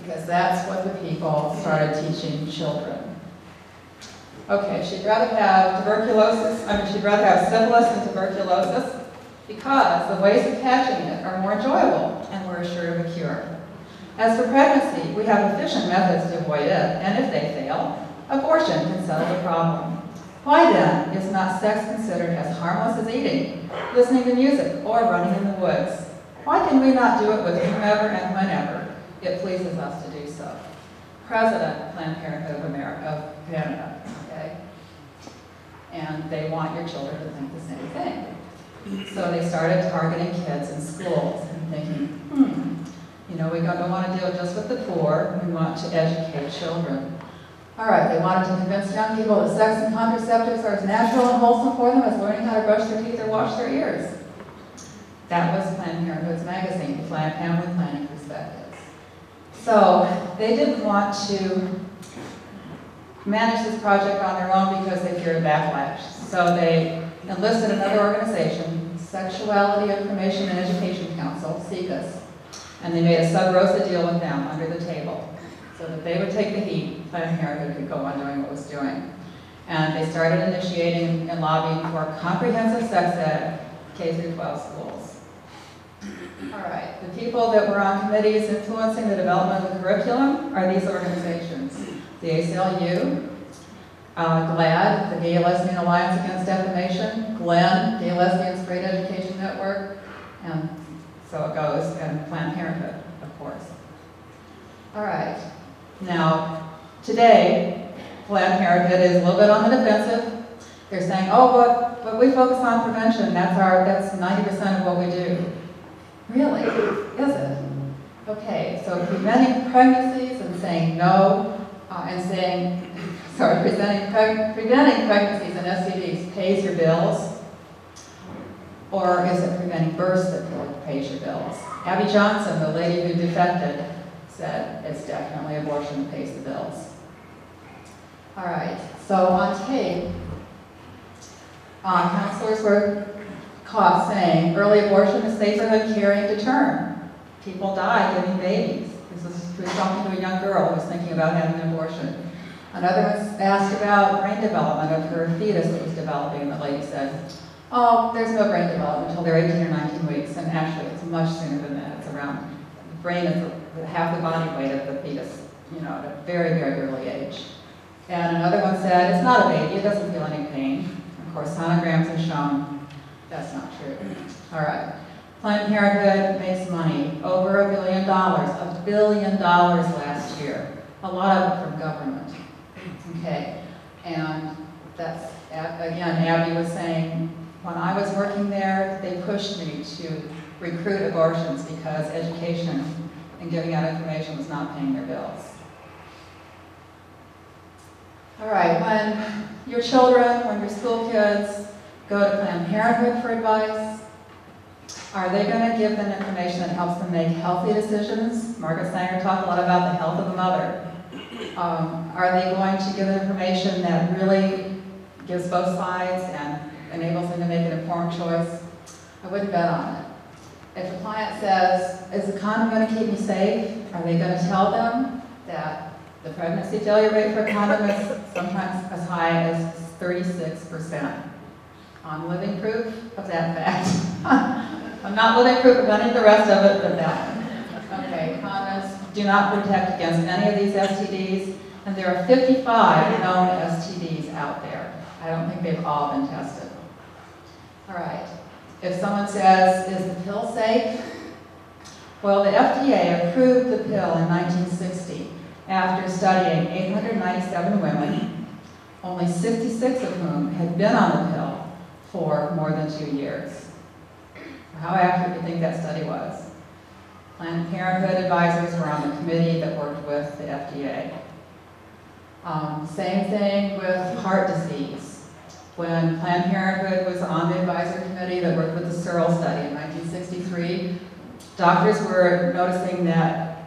because that's what the people started teaching children. Okay, she'd rather have she'd rather have syphilis than tuberculosis because the ways of catching it are more enjoyable and we're assured of a cure. As for pregnancy, we have efficient methods to avoid it, and if they fail, abortion can settle the problem. Why then is not sex considered as harmless as eating, listening to music, or running in the woods? Why can we not do it with whomever and whenever it pleases us to do so? President Planned Parenthood of America, of Canada, okay? And they want your children to think the same thing. So they started targeting kids in schools and thinking, you know, we don't want to deal just with the poor, we want to educate children. All right, they wanted to convince young people that sex and contraceptives are as natural and wholesome for them as learning how to brush their teeth or wash their ears. That was Planned Parenthood's magazine, Family Planning Perspectives. So they didn't want to manage this project on their own because they feared a backlash. So they enlisted another organization, Sexuality Information and Education Council, SIECUS, and they made a sub rosa deal with them under the table so that they would take the heat, Planned Parenthood could go on doing what it was doing. And they started initiating and lobbying for comprehensive sex ed K through 12 schools. All right, the people that were on committees influencing the development of the curriculum are these organizations. The ACLU, GLAD, the Gay Lesbian Alliance Against Defamation, GLEN, Gay Lesbians Great Education Network, and so it goes, and Planned Parenthood, of course. All right, now, today, Planned Parenthood is a little bit on the defensive. They're saying, oh, but we focus on prevention, that's 90% of what we do. Really? Is it? Okay, so preventing pregnancies and saying no, preventing pregnancies and STDs pays your bills, or is it preventing births that pays your bills? Abby Johnson, the lady who defected, said it's definitely abortion that pays the bills. All right, so on tape, counselors were caught saying early abortion is safer than carrying to term. People die giving babies. This was talking to a young girl who was thinking about having an abortion. Another was asked about brain development of her fetus that was developing, and the lady said, oh, there's no brain development until they're 18 or 19 weeks, and actually it's much sooner than that. It's around, the brain is half the body weight of the fetus, you know, at a very, very early age. And another one said, it's not a baby, it doesn't feel any pain. Of course, sonograms have shown that's not true. All right. Planned Parenthood makes money, over $1 billion, $1 billion last year. A lot of it from government. Okay, and that's, again, Abby was saying, when I was working there, they pushed me to recruit abortions because education and giving out information was not paying their bills. All right, when your children, when your school kids go to Planned Parenthood for advice, are they going to give them information that helps them make healthy decisions? Margaret Sanger talked a lot about the health of the mother. Are they going to give them information that really gives both sides and enables them to make an informed choice? I wouldn't bet on it. If a client says, is the condom going to keep me safe? Are they going to tell them that the pregnancy failure rate for a condom is sometimes as high as 36%? I'm living proof of that fact. I'm not living proof of any of the rest of it, but that one. Okay, condoms do not protect against any of these STDs, and there are 55 known STDs out there. I don't think they've all been tested. All right, if someone says, is the pill safe? Well, the FDA approved the pill in 1960 after studying 897 women, only 66 of whom had been on the pill for more than 2 years. How accurate do you think that study was? Planned Parenthood advisors were on the committee that worked with the FDA. Same thing with heart disease. When Planned Parenthood was on the advisory committee that worked with the Searle study in 1963, doctors were noticing that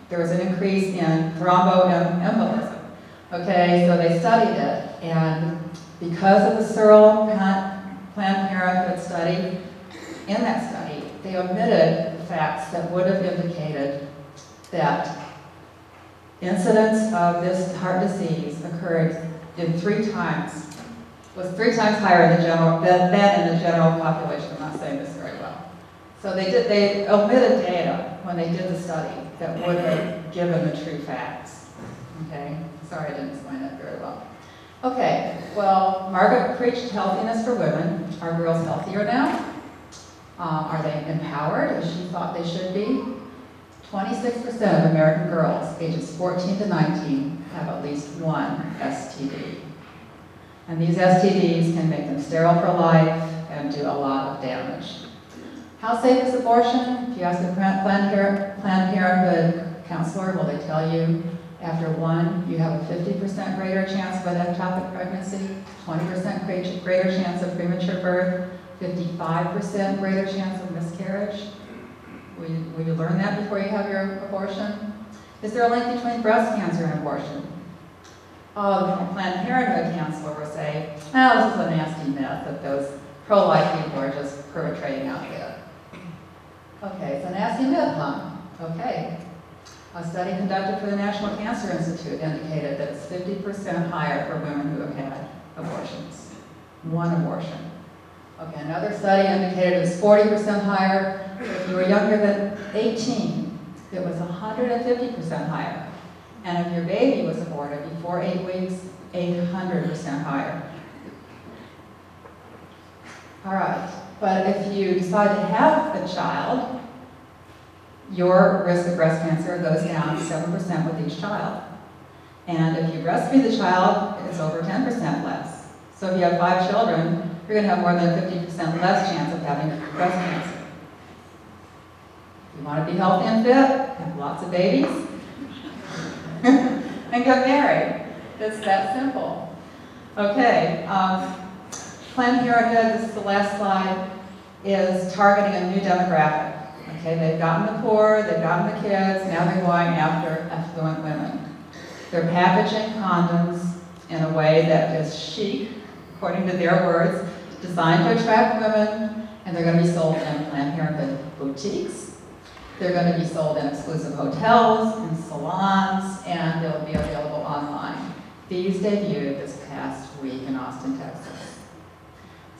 there was an increase in thromboembolism. Okay, so they studied it, and because of the Searle Planned Parenthood study, in that study, they omitted the facts that would have indicated that incidence of this heart disease occurred was 3 times higher in the general, than in the general population. I'm not saying this very well. So they omitted data when they did the study that would have given the true facts. Okay, sorry I didn't explain that very well. Okay, well, Margaret preached healthiness for women. Are girls healthier now? Are they empowered as she thought they should be? 26% of American girls ages 14 to 19 have at least one STD. And these STDs can make them sterile for life and do a lot of damage. How safe is abortion? If you ask a Planned Parenthood counselor, will they tell you after 1, you have a 50% greater chance of an ectopic pregnancy, 20% greater chance of premature birth, 55% greater chance of miscarriage? Will you learn that before you have your abortion? Is there a link between breast cancer and abortion? Oh, the Planned Parenthood counselor will say, oh, this is a nasty myth that those pro-life people are just perpetrating out there. Okay, it's a nasty myth, huh? Okay. A study conducted for the National Cancer Institute indicated that it's 50% higher for women who have had abortions. 1 abortion. Okay, another study indicated it's 40% higher if you were younger than 18. It was 150% higher. And if your baby was aborted before 8 weeks, 800% higher. All right, but if you decide to have a child, your risk of breast cancer goes down 7% with each child. And if you breastfeed the child, it's over 10% less. So if you have 5 children, you're going to have more than 50% less chance of having breast cancer. If you want to be healthy and fit, have lots of babies, and get married. It's that simple. Okay, Planned Parenthood, this is the last slide, is targeting a new demographic. Okay, they've gotten the poor, they've gotten the kids, now they're going after affluent women. They're packaging condoms in a way that is chic, according to their words, designed to attract women, and they're going to be sold in Planned Parenthood boutiques. They're going to be sold in exclusive hotels, in salons, and they'll be available online. These debuted this past week in Austin, Texas.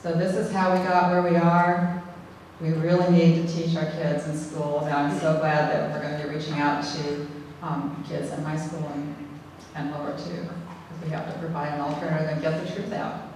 So this is how we got where we are. We really need to teach our kids in school, and I'm so glad that we're going to be reaching out to kids in high school and lower too, because we have to provide an alternative and get the truth out.